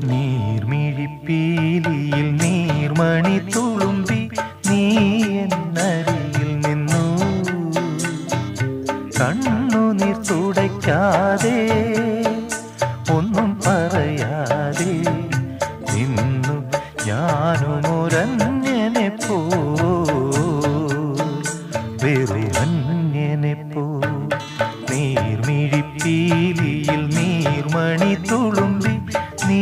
നീർമിഴിപ്പീലിയിൽ നീർമണി തുളുമ്പി നീ എന്നരികിൽ നിന്നു. കണ്ണുനീർ തുടയ്ക്കാതെ ഒന്നും പറയാതെ നിന്നു ഞാനുമൊരന്യനെ പോ, വെറുമന്യനെ പോ. നീർമിഴിപ്പീലിയിൽ നീർമണി തുളുമ്പി നീ